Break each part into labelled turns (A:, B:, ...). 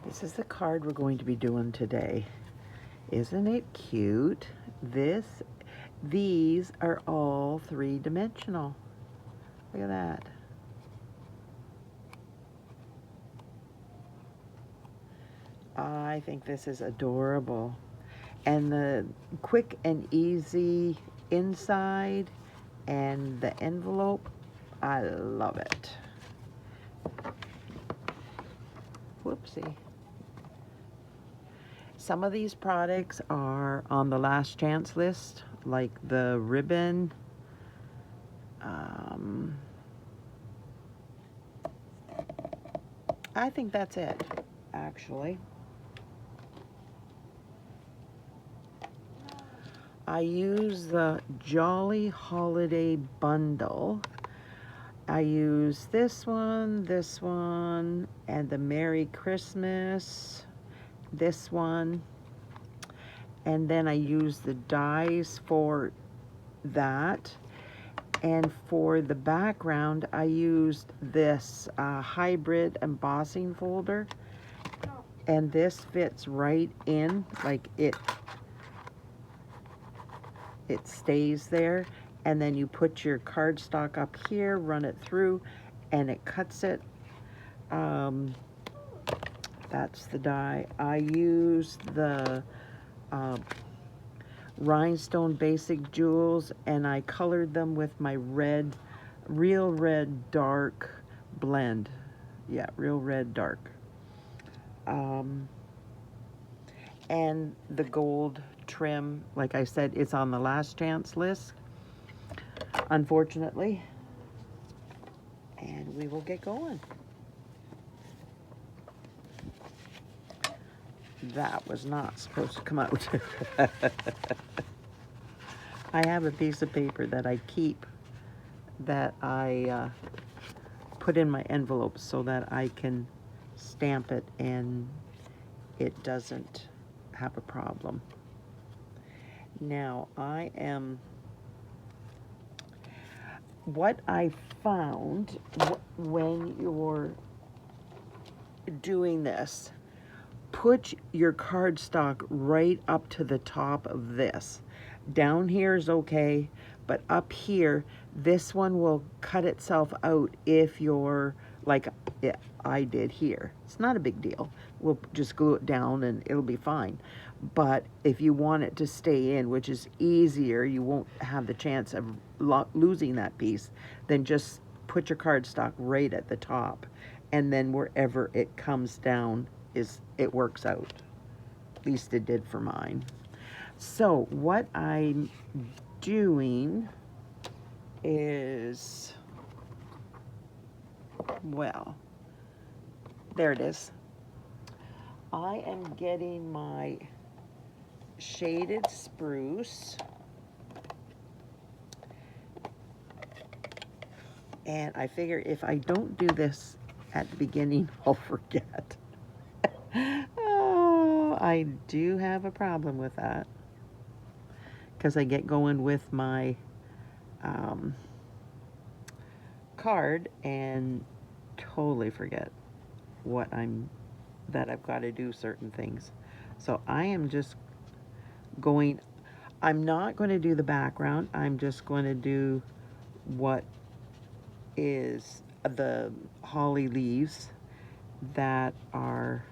A: This is the card we're going to be doing today. Isn't it cute? These are all three-dimensional. Look at that. I think this is adorable. And the quick and easy inside and the envelope, I love it. Whoopsie. Some of these products are on the last chance list, like the ribbon. I think that's it, actually. I use the Jolly Holiday Bundle. I use this one, and the Merry Christmas, this one. And then I use the dies for that. And for the background, I used this hybrid embossing folder. And this fits right in, like it stays there. And then you put your cardstock up here, run it through, and it cuts it. That's the die. I used the Rhinestone Basic Jewels, and I colored them with my Real Red Dark blend. Yeah, Real Red Dark. And the gold trim, like I said, it's on the last chance list, unfortunately. And we will get going. That was not supposed to come out. I have a piece of paper that I keep that I put in my envelopes so that I can stamp it and it doesn't have a problem. Now what I found when you're doing this, put your cardstock right up to the top of this. Down here is okay, but up here, this one will cut itself out if you're like I did here. It's not a big deal. We'll just glue it down and it'll be fine. But if you want it to stay in, which is easier, you won't have the chance of losing that piece, then just put your cardstock right at the top. And then wherever it comes down, it works out. At least it did for mine. So what I'm doing is, well, there it is. I am getting my shaded spruce, and I figure if I don't do this at the beginning, I'll forget. Oh, I do have a problem with that because I get going with my card and totally forget that I've got to do certain things. So I am just going, I'm not going to do the background. I'm just going to do what is the holly leaves that are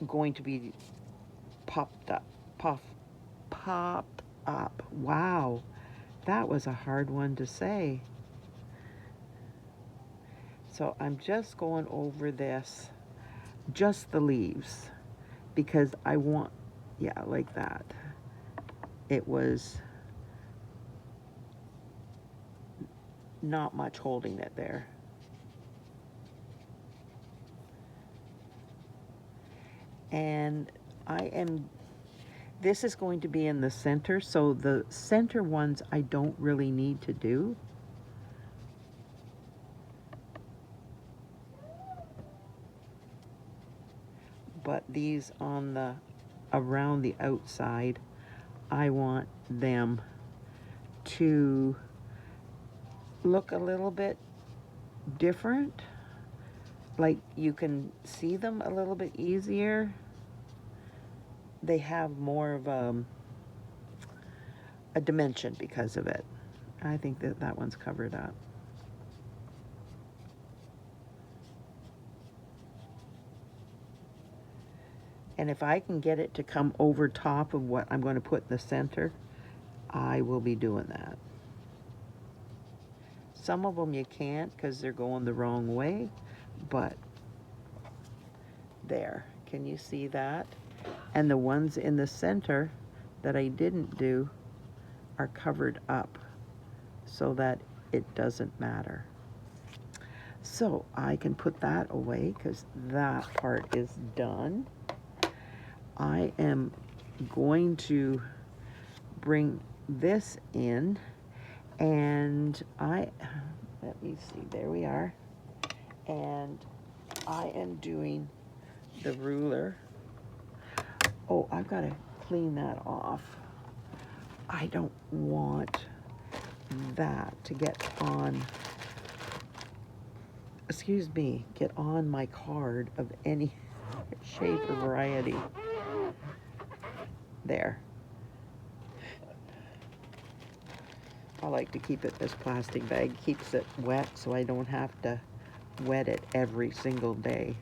A: going to be popped up. Wow, that was a hard one to say. So I'm just going over this, just the leaves, because I want, yeah, like that. It was not much holding it there. And this is going to be in the center, so the center ones I don't really need to do. But these around the outside, I want them to look a little bit different. like you can see them a little bit easier. They have more of a dimension because of it. I think that that one's covered up. And if I can get it to come over top of what I'm going to put in the center, I will be doing that. Some of them you can't because they're going the wrong way, but there. Can you see that? And the ones in the center that I didn't do are covered up so that it doesn't matter. So I can put that away because that part is done. I am going to bring this in, and let me see, there we are. And I am doing the ruler. Oh, I've got to clean that off. I don't want that to get on, excuse me, get on my card of any shape or variety. There. I like to keep it, this plastic bag keeps it wet so I don't have to wet it every single day.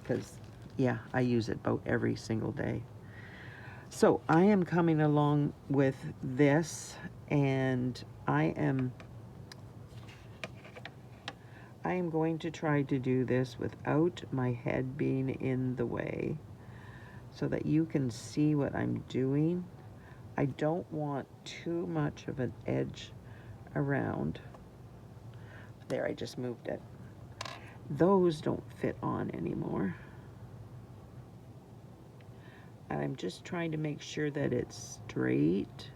A: Because, yeah, I use it about every single day. So I am coming along with this, and I am going to try to do this without my head being in the way so that you can see what I'm doing. I don't want too much of an edge around. There, I just moved it. Those don't fit on anymore. And I'm just trying to make sure that it's straight.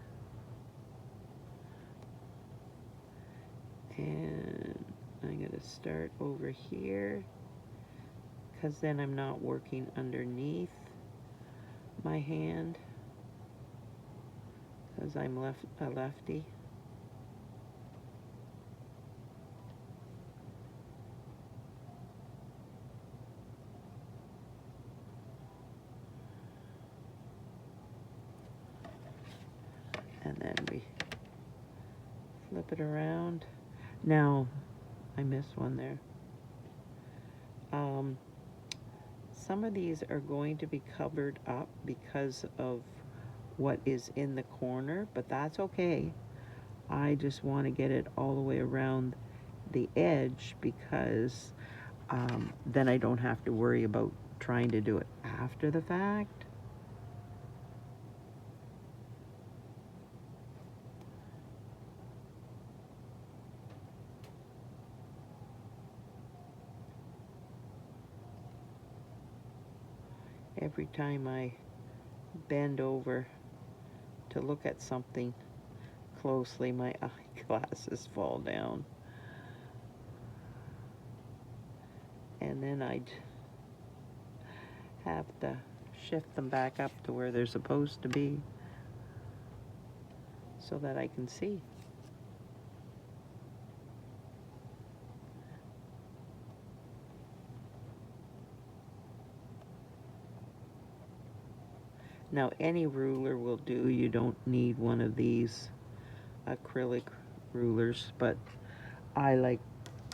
A: And I'm going to start over here because then I'm not working underneath my hand because I'm a lefty. And then we flip it around. Now, I missed one there. Some of these are going to be covered up because of what is in the corner, but that's okay. I just want to get it all the way around the edge because then I don't have to worry about trying to do it after the fact. Every time I bend over to look at something closely, my eyeglasses fall down. And then I'd have to shift them back up to where they're supposed to be so that I can see. Now, any ruler will do. You don't need one of these acrylic rulers, but I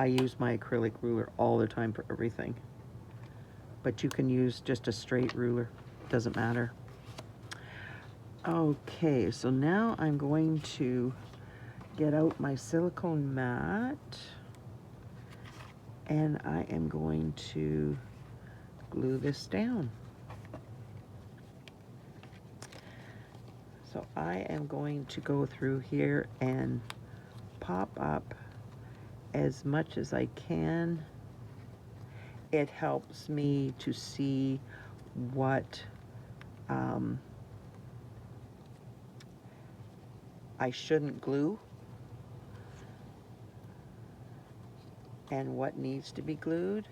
A: use my acrylic ruler all the time for everything. But you can use just a straight ruler, doesn't matter. Okay, so now I'm going to get out my silicone mat, and I am going to glue this down. So I am going to go through here and pop up as much as I can. It helps me to see what I shouldn't glue and what needs to be glued.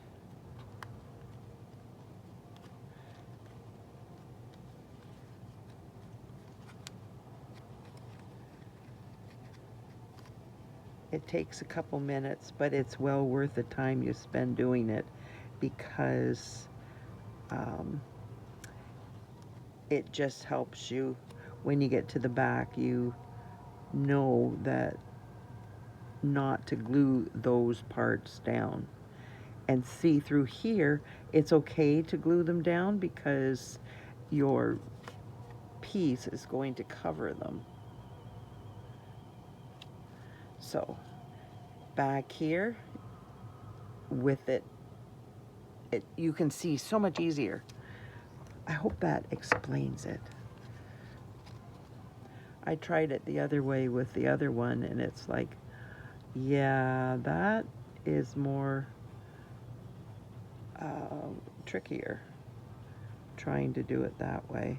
A: It takes a couple minutes, but it's well worth the time you spend doing it because it just helps you when you get to the back, you know that not to glue those parts down. And see, through here, it's okay to glue them down because your piece is going to cover them. So back here with it, you can see so much easier. I hope that explains it. I tried it the other way with the other one, and it's like, yeah, that is more trickier, trying to do it that way.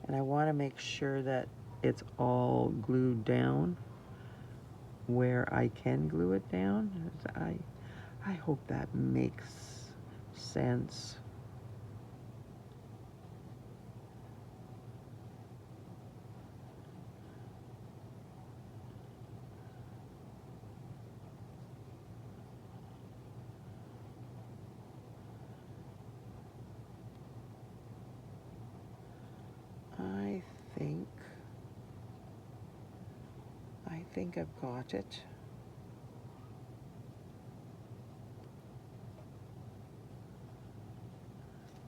A: And I want to make sure that it's all glued down where I can glue it down. I hope that makes sense. I think I've got it.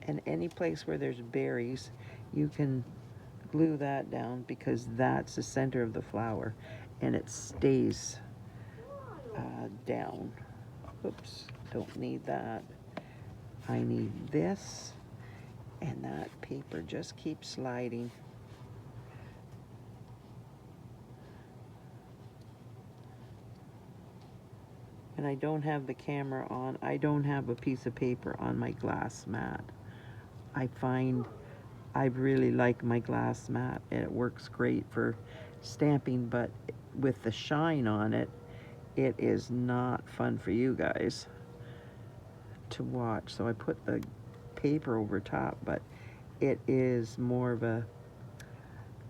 A: And any place where there's berries, you can glue that down because that's the center of the flower and it stays down. Oops, don't need that. I need this, and that paper just keeps sliding. And I don't have the camera on. I don't have a piece of paper on my glass mat. I find I really like my glass mat and it works great for stamping, but with the shine on it, it is not fun for you guys to watch. So I put the paper over top, but it is more of a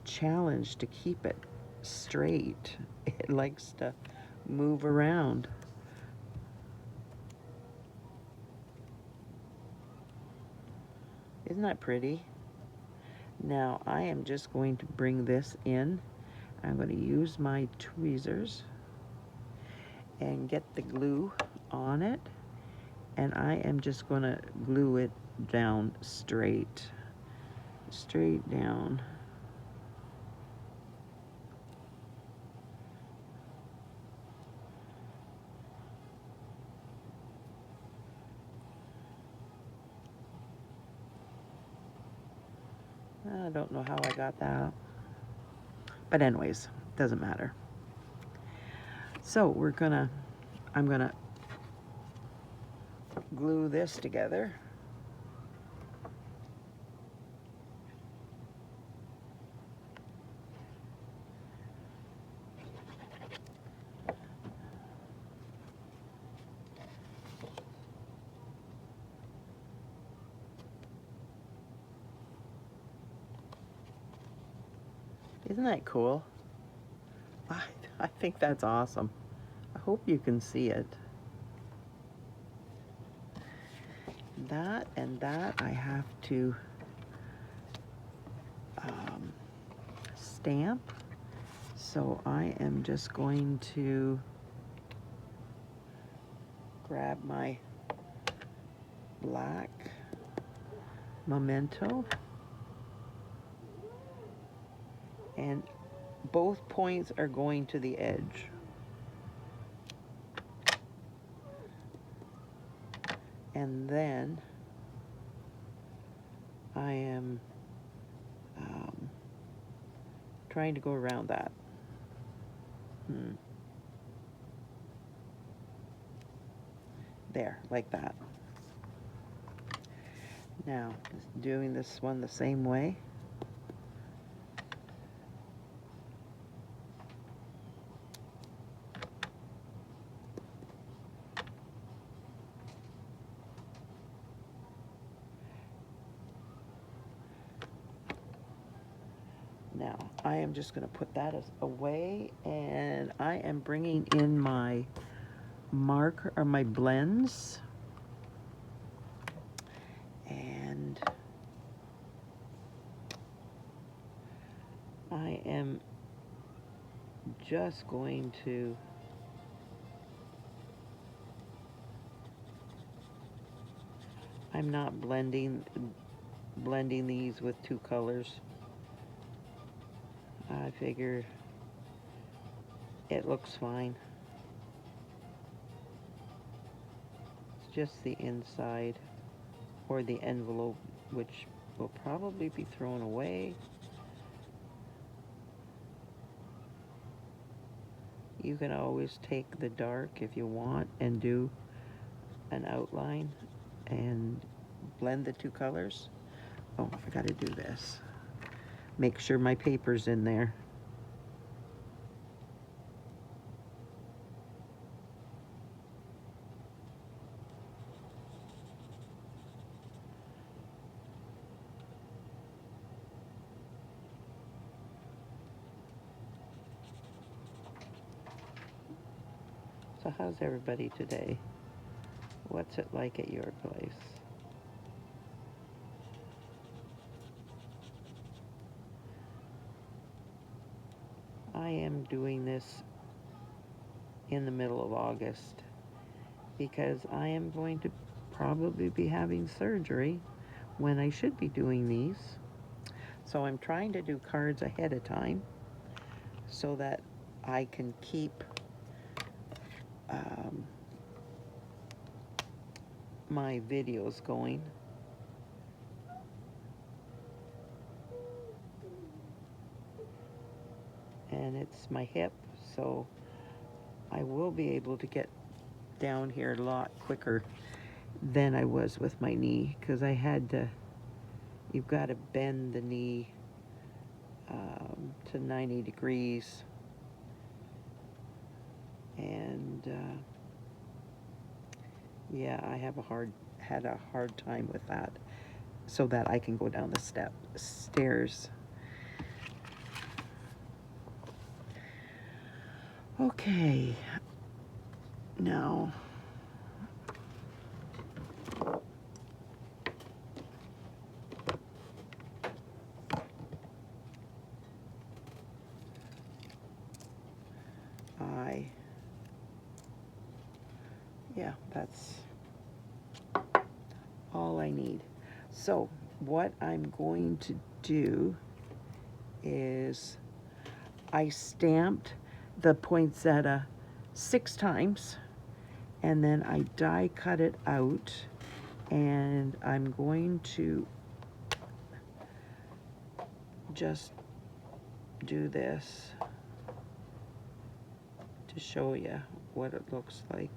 A: challenge to keep it straight. It likes to move around. Isn't that pretty? Now I am just going to bring this in. I'm going to use my tweezers and get the glue on it, and I am just going to glue it down straight down. I don't know how I got that, but anyways, doesn't matter. So I'm gonna glue this together. Isn't that cool? I think that's awesome. I hope you can see it. That and that I have to stamp. So I am just going to grab my black Memento, and both points are going to the edge. And then I am trying to go around that. There, like that. Now, doing this one the same way. I am just going to put that away, and I am bringing in my marker or my blends, and I am just going to I'm not blending these with two colors. I figure it looks fine. It's just the inside or the envelope, which will probably be thrown away. You can always take the dark if you want and do an outline and blend the two colors. Oh, I gotta do this. Make sure my paper's in there. So how's everybody today? What's it like at your place? I am doing this in the middle of August because I am going to probably be having surgery when I should be doing these. So I'm trying to do cards ahead of time so that I can keep my videos going. And it's my hip, so I will be able to get down here a lot quicker than I was with my knee, because I had to, you've got to bend the knee to 90 degrees, and yeah, I have had a hard time with that, so that I can go down the stairs. Okay, now yeah, that's all I need. So what I'm going to do is I stamped the poinsettia 6 times, and then I die cut it out, and I'm going to just do this to show you what it looks like.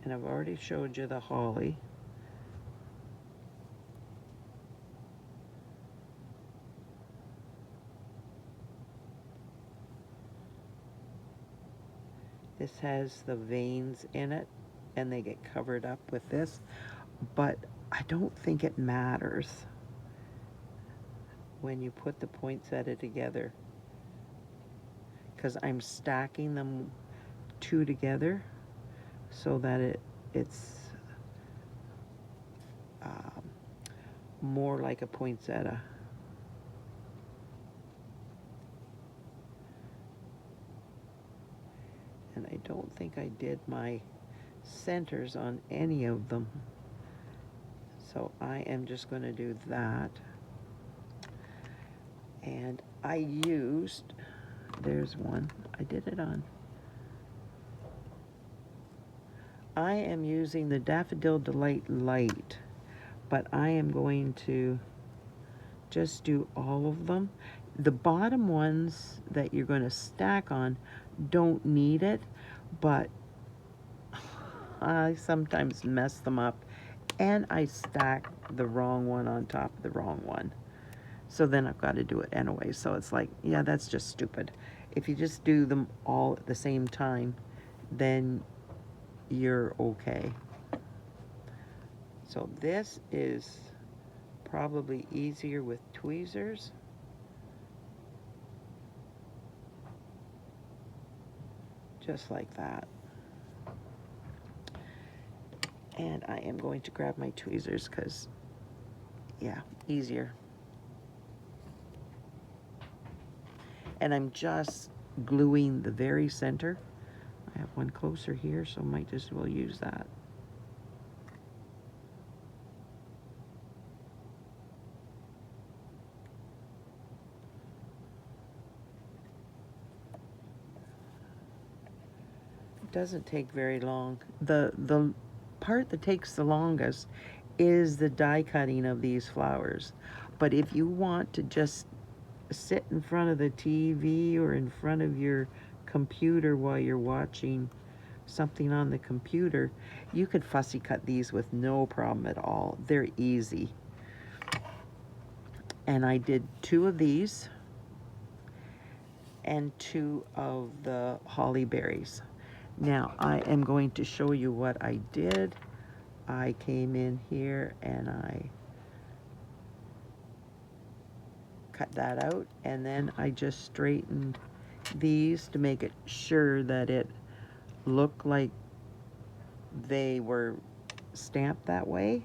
A: And I've already showed you the holly. This has the veins in it, and they get covered up with this, but I don't think it matters when you put the poinsettia together, because I'm stacking them 2 together so that it's more like a poinsettia. And I don't think I did my centers on any of them, so I am just going to do that. And I used, there's one, I did it on. I am using the Daffodil Delight Light, but I am going to just do all of them. The bottom ones that you're going to stack on don't need it, but I sometimes mess them up, and I stack the wrong one on top of the wrong one. So then I've got to do it anyway. So it's like, yeah, that's just stupid. If you just do them all at the same time, then you're okay. So this is probably easier with tweezers. Just like that. And I am going to grab my tweezers because, yeah, easier. And I'm just gluing the very center. I have one closer here, so I might just well use that. It doesn't take very long. The part that takes the longest is the die cutting of these flowers. But if you want to just sit in front of the TV or in front of your computer while you're watching something on the computer, you could fussy cut these with no problem at all. They're easy. And I did 2 of these and 2 of the holly berries. Now I am going to show you what I did. I came in here and I cut that out, and then I just straightened these to make it sure that it looked like they were stamped that way.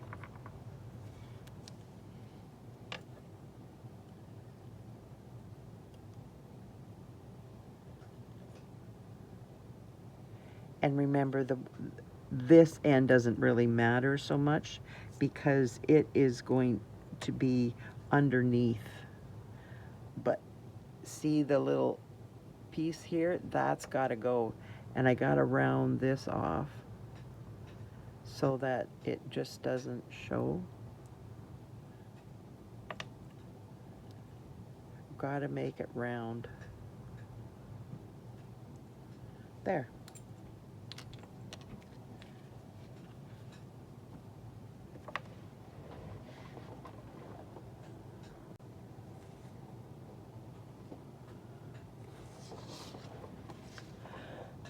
A: And remember, this end doesn't really matter so much because it is going to be underneath. But see the little piece here? That's got to go. And I got to round this off so that it just doesn't show. Got to make it round. There.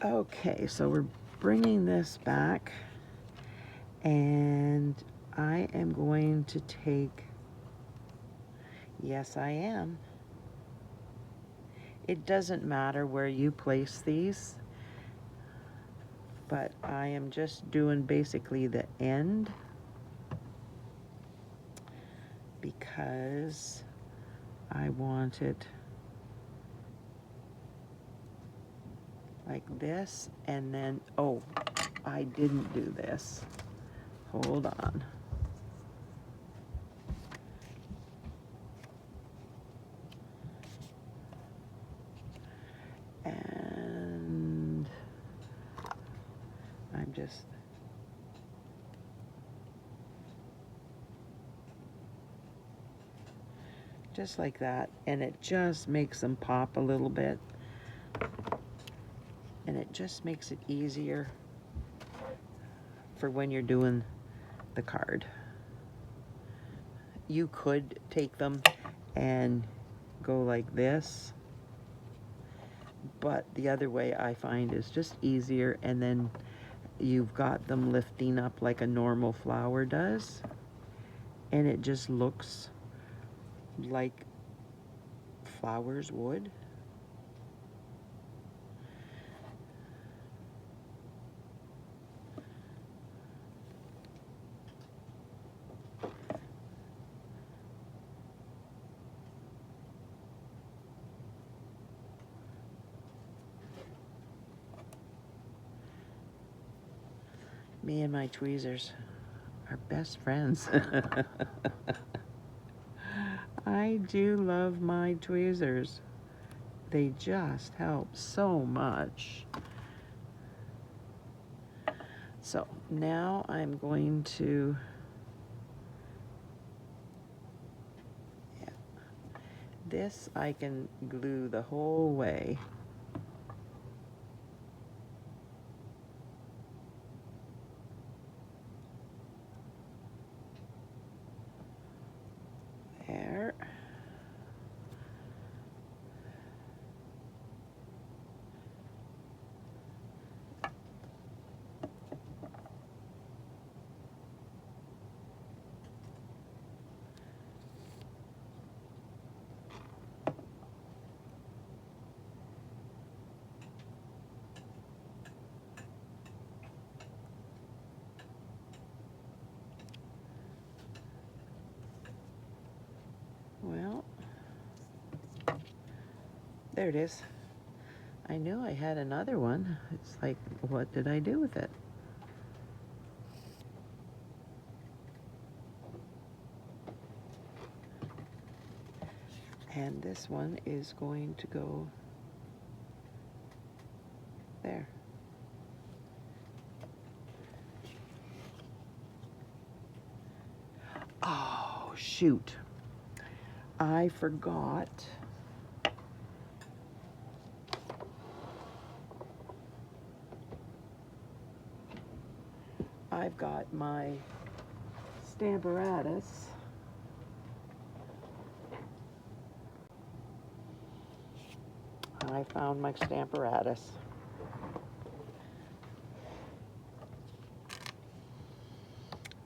A: Okay, so we're bringing this back, and I am going to take, yes I am. It doesn't matter where you place these, but I am just doing basically the end because I want it like this, and then, oh, I didn't do this. Hold on. And I'm just like that, and it just makes them pop a little bit, and it just makes it easier for when you're doing the card. You could take them and go like this, but the other way I find is just easier, and then you've got them lifting up like a normal flower does, and it just looks like flowers would. Me and my tweezers are best friends. I do love my tweezers. They just help so much. So now I'm going to, yeah, this I can glue the whole way. There. there it is. I knew I had another one. It's like, what did I do with it? And this one is going to go there. Oh, shoot. I forgot. I've got my Stamparatus. I found my Stamparatus.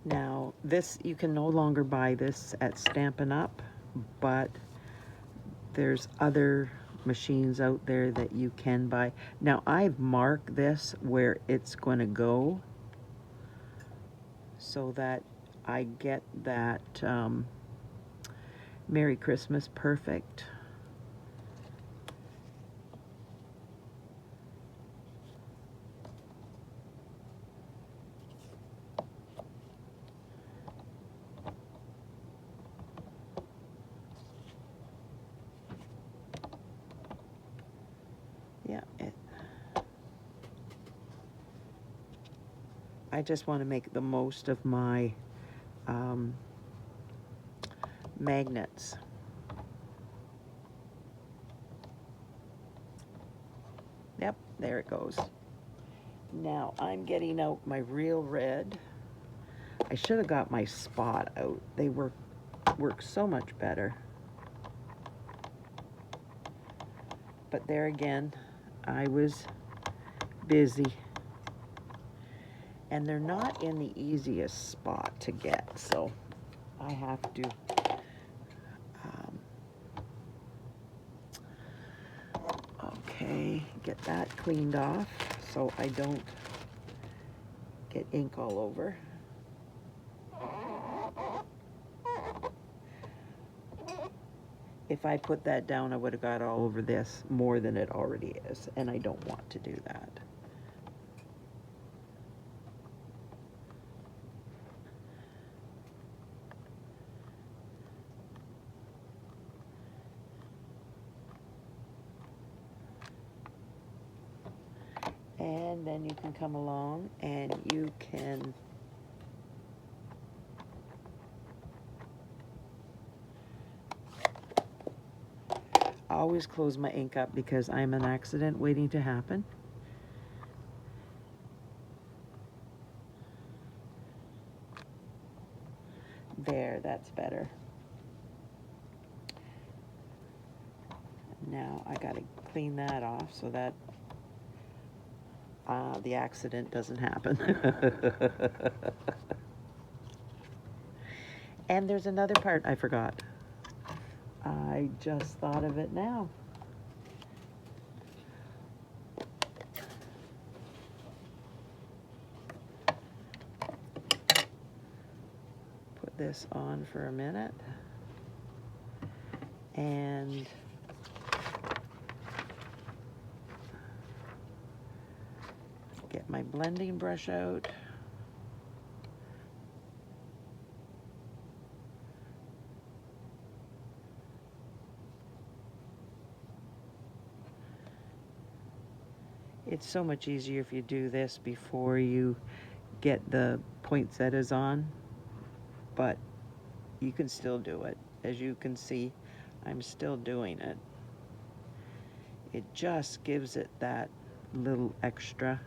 A: Now, this, you can no longer buy this at Stampin' Up, but there's other machines out there that you can buy. Now, I've marked this where it's going to go so that I get that Merry Christmas perfect. Yeah, I just want to make the most of my magnets. Yep, there it goes. Now I'm getting out my real red. I should have got my spot out. They work so much better. But there again, I was busy. And they're not in the easiest spot to get, so I have to okay, get that cleaned off so I don't get ink all over. If I put that down, I would have got all over this more than it already is, and I don't want to do that. And then you can come along and you can always close my ink up because I'm an accident waiting to happen. There, that's better. Now I gotta clean that off so that the accident doesn't happen. And there's another part I forgot. I just thought of it now. Put this on for a minute. And get my blending brush out. It's so much easier if you do this before you get the poinsettias on, but you can still do it. As you can see, I'm still doing it. It just gives it that little extra.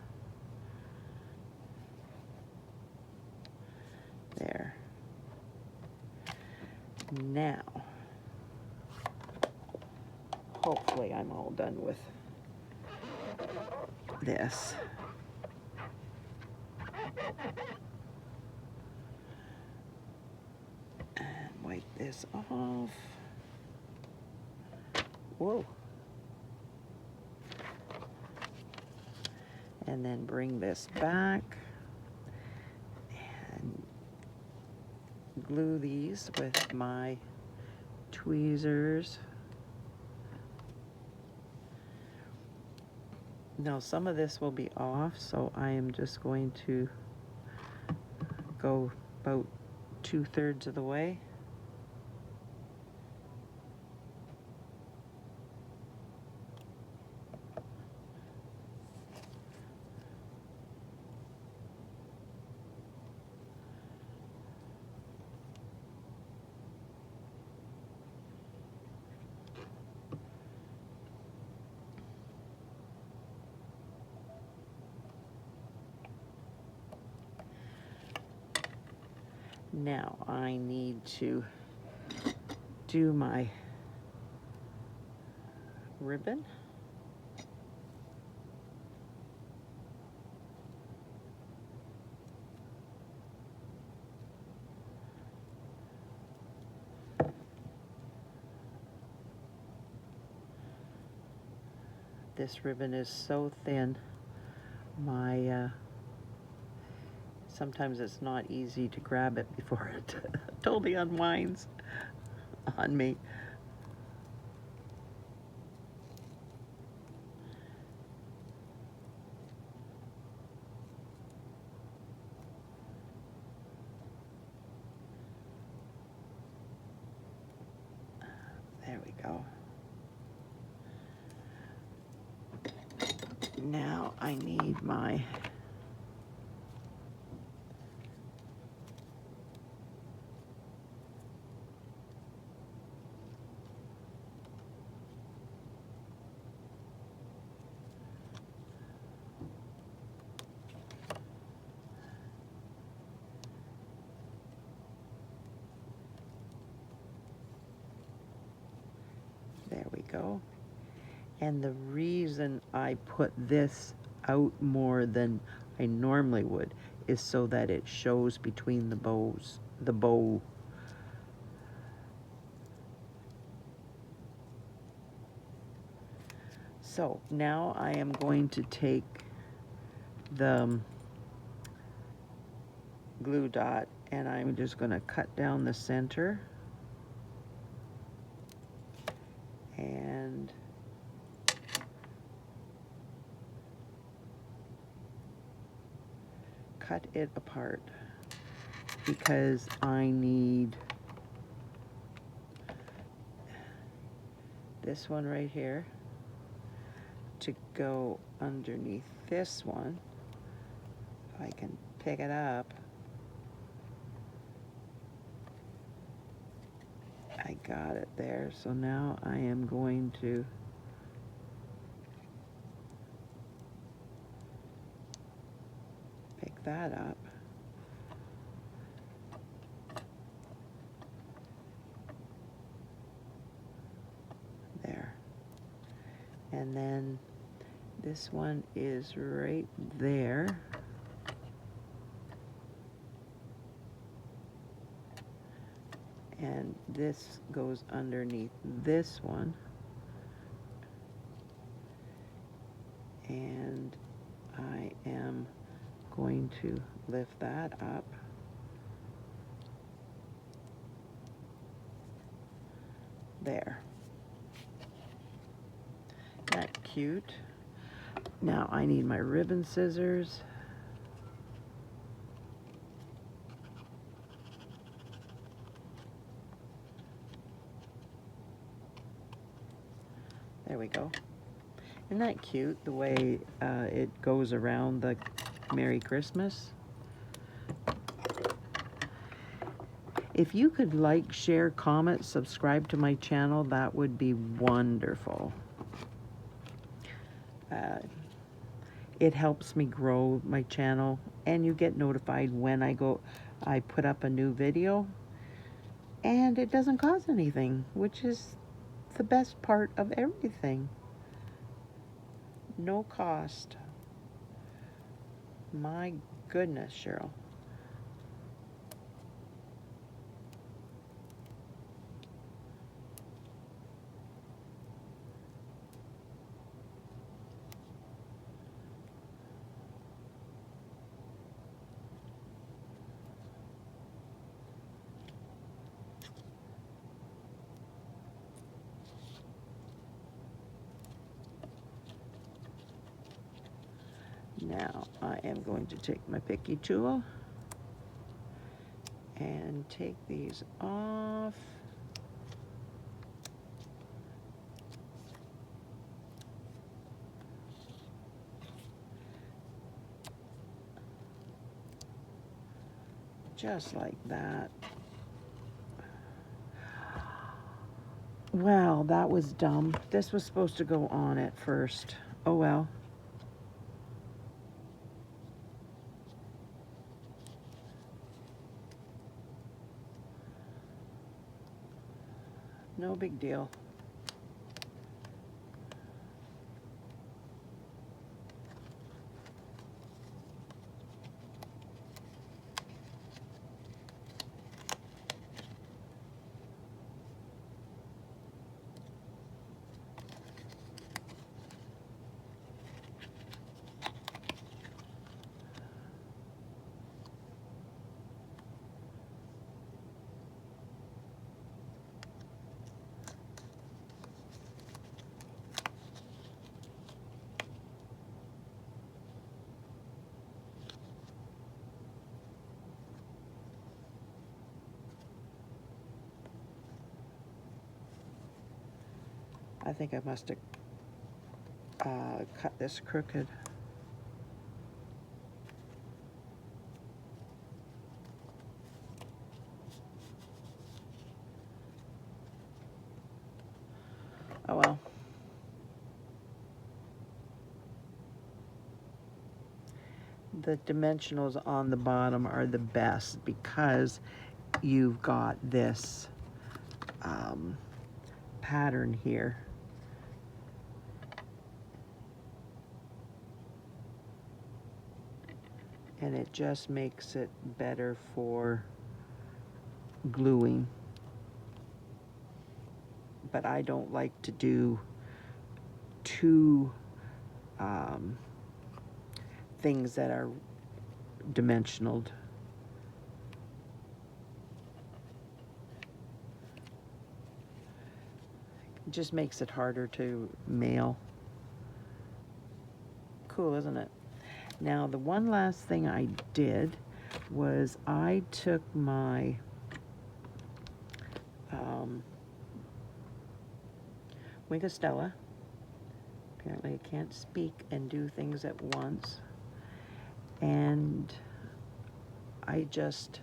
A: There. Now, hopefully I'm all done with this. And wipe this off. Whoa. And then bring this back and glue these with my tweezers. Now some of this will be off, so I am just going to go about 2/3 of the way. Now I need to do my ribbon. This ribbon is so thin, sometimes it's not easy to grab it before it totally unwinds on me. There we go. Now I need my there we go. And the reason I put this out more than I normally would is so that it shows between the bows, the bow. So now I am going to take the glue dot and I'm just going to cut down the center and cut it apart because I need this one right here to go underneath this one. If I can pick it up. I got it there. So now I am going to pick that up. There. And then this one is right there. And this goes underneath this one. And I am going to lift that up. There. Isn't that cute? Now I need my ribbon scissors. There we go. Isn't that cute, the way it goes around the Merry Christmas? If you could like, share, comment, subscribe to my channel, that would be wonderful. It helps me grow my channel, and you get notified when I put up a new video, and it doesn't cost anything, which is the best part of everything. No cost. My goodness, Cheryl. Now I am going to take my picky tool and take these off. Just like that. Wow, that was dumb. This was supposed to go on it first. Oh well. No big deal. I think I must have cut this crooked. Oh well. The dimensionals on the bottom are the best because you've got this pattern here. And it just makes it better for gluing. But I don't like to do two things that are dimensional. It just makes it harder to mail. Cool, isn't it? Now, the one last thing I did was I took my Wing of Stella. Apparently I can't speak and do things at once. And I just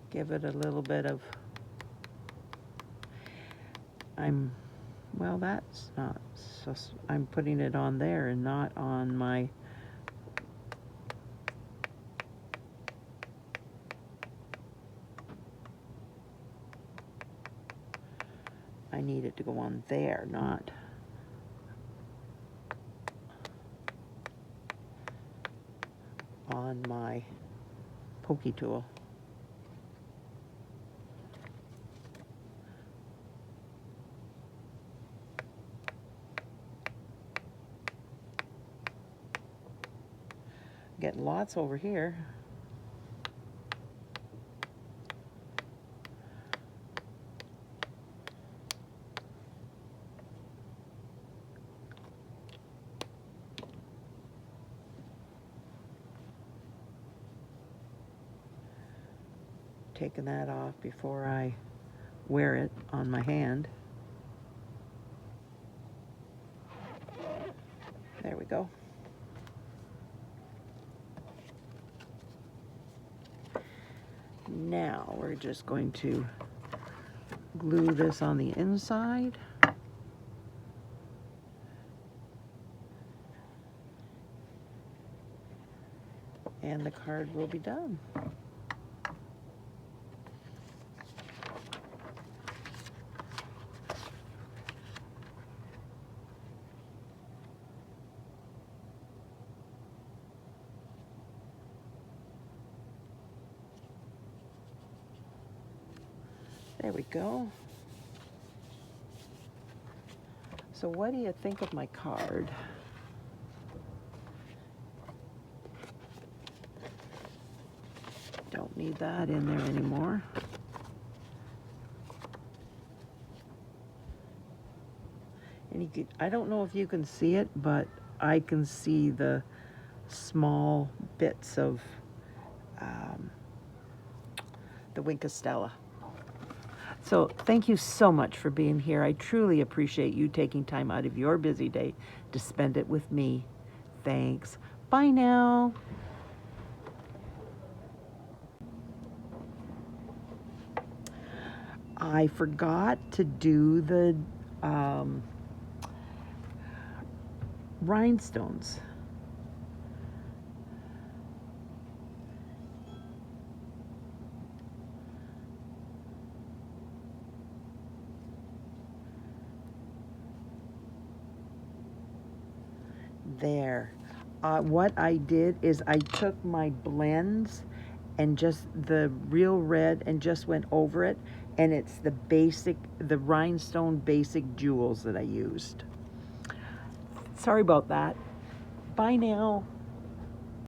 A: give it a little bit of, well, that's not, so I'm putting it on there and not on my, I need it to go on there, not on my pokey tool. Getting lots over here. Taking that off before I wear it on my hand. There we go. Now we're just going to glue this on the inside. And the card will be done. There we go. So what do you think of my card? Don't need that in there anymore. And you can, I don't know if you can see it, but I can see the small bits of the Wink of Stella. So thank you so much for being here. I truly appreciate you taking time out of your busy day to spend it with me. Thanks. Bye now. I forgot to do the rhinestones. There. What I did is I took my blends and just the real red and just went over it, and it's the basic, the rhinestone basic jewels that I used. Sorry about that. Bye now.